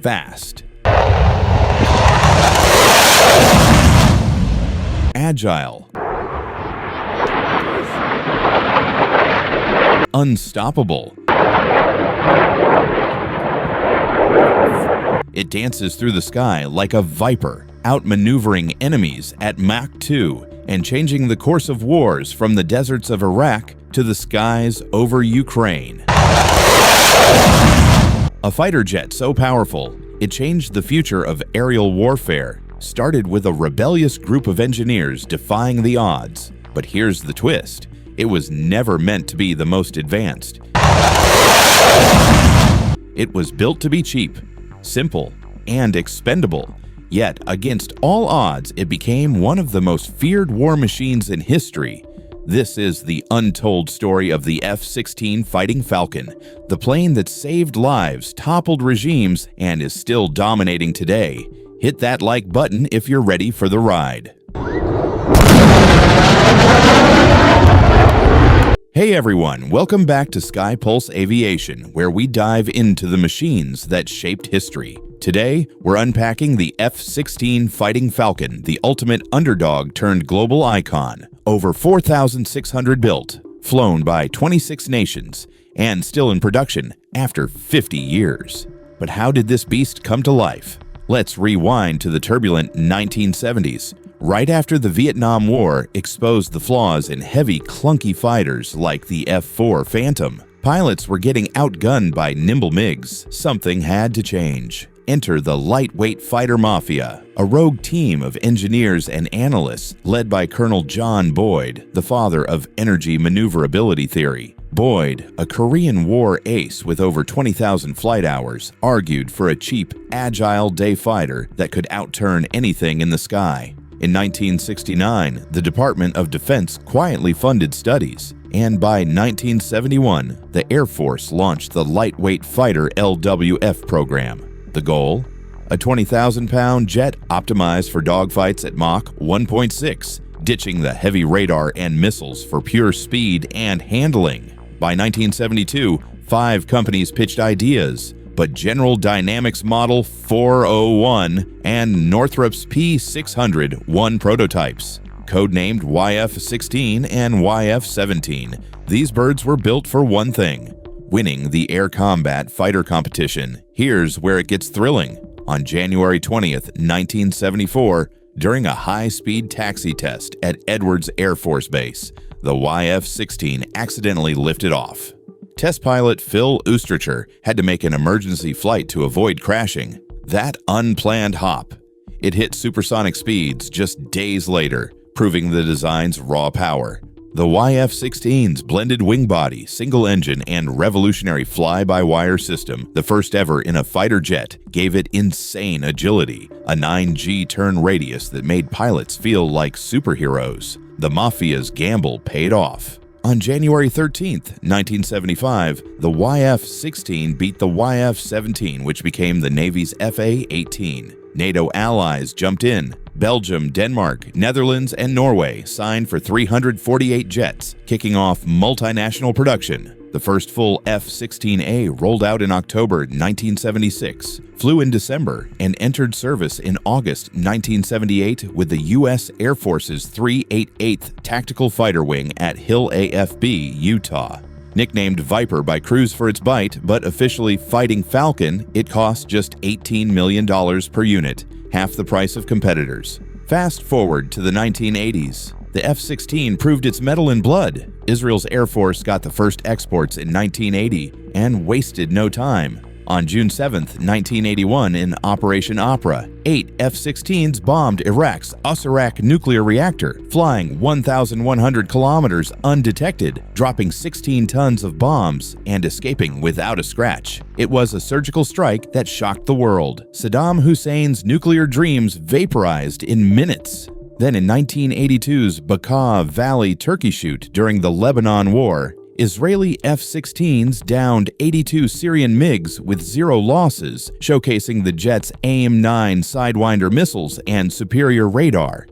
Fast. Agile. Unstoppable. It dances through the sky like a viper, outmaneuvering enemies at Mach 2 and changing the course of wars from the deserts of Iraq to the skies over Ukraine. A fighter jet so powerful, it changed the future of aerial warfare. Started with a rebellious group of engineers defying the odds. But here's the twist. It was never meant to be the most advanced. It was built to be cheap, simple, and expendable. Yet, against all odds, it became one of the most feared war machines in history. This is the untold story of the F-16 Fighting Falcon, the plane that saved lives, toppled regimes, and is still dominating today. Hit that like button if you're ready for the ride. Hey everyone, welcome back to Sky Pulse Aviation, where we dive into the machines that shaped history. Today, we're unpacking the F-16 Fighting Falcon, the ultimate underdog turned global icon. Over 4,600 built, flown by 26 nations, and still in production after 50 years. But how did this beast come to life? Let's rewind to the turbulent 1970s. Right after the Vietnam War exposed the flaws in heavy, clunky fighters like the F-4 Phantom, pilots were getting outgunned by nimble MiGs. Something had to change. Enter the lightweight fighter mafia, a rogue team of engineers and analysts led by Colonel John Boyd, the father of energy maneuverability theory. Boyd, a Korean War ace with over 20,000 flight hours, argued for a cheap, agile day fighter that could outturn anything in the sky. In 1969, the Department of Defense quietly funded studies, and by 1971, the Air Force launched the Lightweight Fighter LWF program. The goal? A 20,000-pound jet optimized for dogfights at Mach 1.6, ditching the heavy radar and missiles for pure speed and handling. By 1972, 5 companies pitched ideas, but General Dynamics Model 401 and Northrop's P600 won prototypes. Codenamed YF-16 and YF-17, these birds were built for one thing: winning the air combat fighter competition. Here's where it gets thrilling. On January 20th, 1974, during a high-speed taxi test at Edwards Air Force Base, the YF-16 accidentally lifted off. Test pilot Phil Ustrecher had to make an emergency flight to avoid crashing. That unplanned hop. It hit supersonic speeds just days later, proving the design's raw power. The YF-16's blended wing body, single engine, and revolutionary fly-by-wire system, the first ever in a fighter jet, gave it insane agility, a 9G turn radius that made pilots feel like superheroes. The mafia's gamble paid off. On January 13, 1975, the YF-16 beat the YF-17, which became the Navy's FA-18. NATO allies jumped in. Belgium, Denmark, Netherlands, and Norway signed for 348 jets, kicking off multinational production. The first full F-16A rolled out in October 1976, flew in December, and entered service in August 1978 with the U.S. Air Force's 388th Tactical Fighter Wing at Hill AFB, Utah. Nicknamed Viper by crews for its bite, but officially Fighting Falcon, it cost just $18 million per unit, half the price of competitors. Fast forward to the 1980s. The F-16 proved its mettle in blood. Israel's Air Force got the first exports in 1980 and wasted no time. On June 7, 1981, in Operation Opera, 8 F-16s bombed Iraq's Osirak nuclear reactor, flying 1,100 kilometers undetected, dropping 16 tons of bombs, and escaping without a scratch. It was a surgical strike that shocked the world. Saddam Hussein's nuclear dreams vaporized in minutes. Then in 1982's Bekaa Valley turkey shoot during the Lebanon War, Israeli F-16s downed 82 Syrian MiGs with 0 losses, showcasing the jet's AIM-9 Sidewinder missiles and superior radar.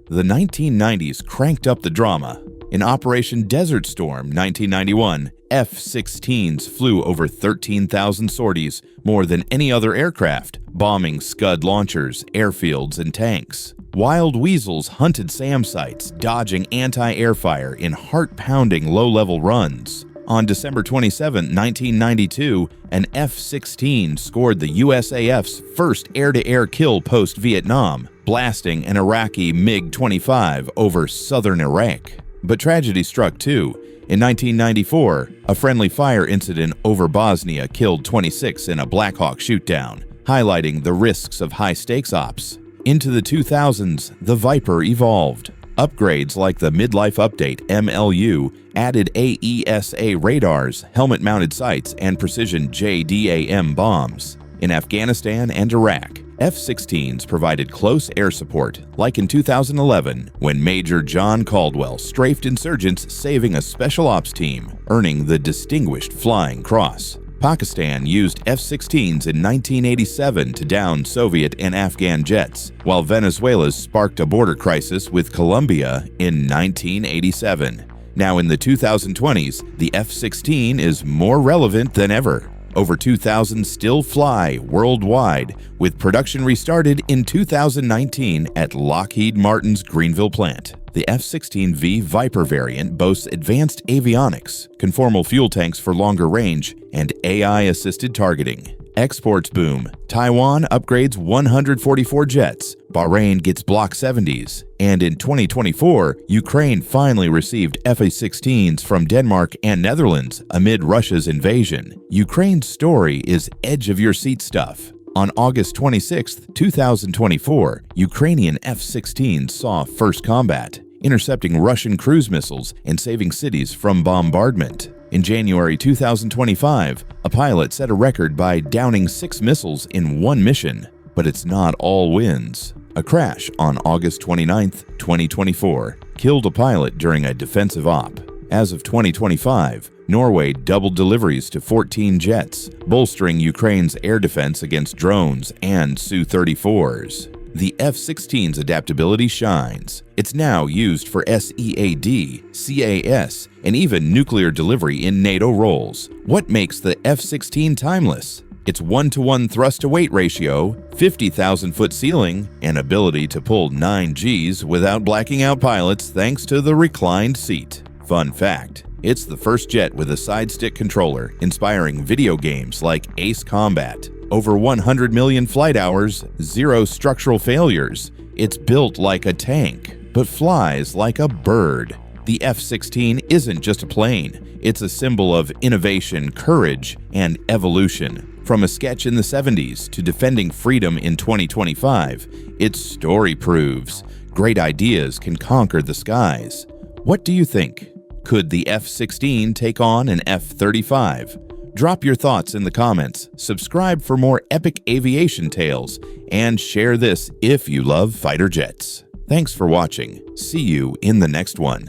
The 1990s cranked up the drama. In Operation Desert Storm 1991, F-16s flew over 13,000 sorties, more than any other aircraft, bombing Scud launchers, airfields, and tanks. Wild weasels hunted SAM sites, dodging anti-air fire in heart-pounding low-level runs. On December 27, 1992, an F-16 scored the USAF's first air-to-air kill post-Vietnam, blasting an Iraqi MiG-25 over southern Iraq. But tragedy struck too. In 1994, a friendly fire incident over Bosnia killed 26 in a Black Hawk shootdown, highlighting the risks of high-stakes ops. Into the 2000s, the Viper evolved. Upgrades like the Midlife Update MLU added AESA radars, helmet-mounted sights, and precision JDAM bombs. In Afghanistan and Iraq, F-16s provided close air support, like in 2011, when Major John Caldwell strafed insurgents saving a special ops team, earning the Distinguished Flying Cross. Pakistan used F-16s in 1987 to down Soviet and Afghan jets, while Venezuela sparked a border crisis with Colombia in 1987. Now in the 2020s, the F-16 is more relevant than ever. Over 2,000 still fly worldwide, with production restarted in 2019 at Lockheed Martin's Greenville plant. The F-16V Viper variant boasts advanced avionics, conformal fuel tanks for longer range, and AI-assisted targeting. Exports boom. Taiwan upgrades 144 jets, Bahrain gets Block 70s, and in 2024, Ukraine finally received F-16s from Denmark and Netherlands amid Russia's invasion. Ukraine's story is edge-of-your-seat stuff. On August 26, 2024, Ukrainian F-16s saw first combat, intercepting Russian cruise missiles and saving cities from bombardment. In January 2025, a pilot set a record by downing 6 missiles in one mission. But it's not all wins. A crash on August 29, 2024, killed a pilot during a defensive op. As of 2025, Norway doubled deliveries to 14 jets, bolstering Ukraine's air defense against drones and Su-34s. The F-16's adaptability shines. It's now used for SEAD, CAS, and even nuclear delivery in NATO roles. What makes the F-16 timeless? Its 1-to-1 thrust-to-weight ratio, 50,000-foot ceiling, and ability to pull 9 Gs without blacking out pilots thanks to the reclined seat. Fun fact, it's the first jet with a side-stick controller, inspiring video games like Ace Combat. Over 100 million flight hours, 0 structural failures. It's built like a tank, but flies like a bird. The F-16 isn't just a plane. It's a symbol of innovation, courage, and evolution. From a sketch in the 70s to defending freedom in 2025, its story proves great ideas can conquer the skies. What do you think? Could the F-16 take on an F-35? Drop your thoughts in the comments, subscribe for more epic aviation tales, and share this if you love fighter jets. Thanks for watching. See you in the next one.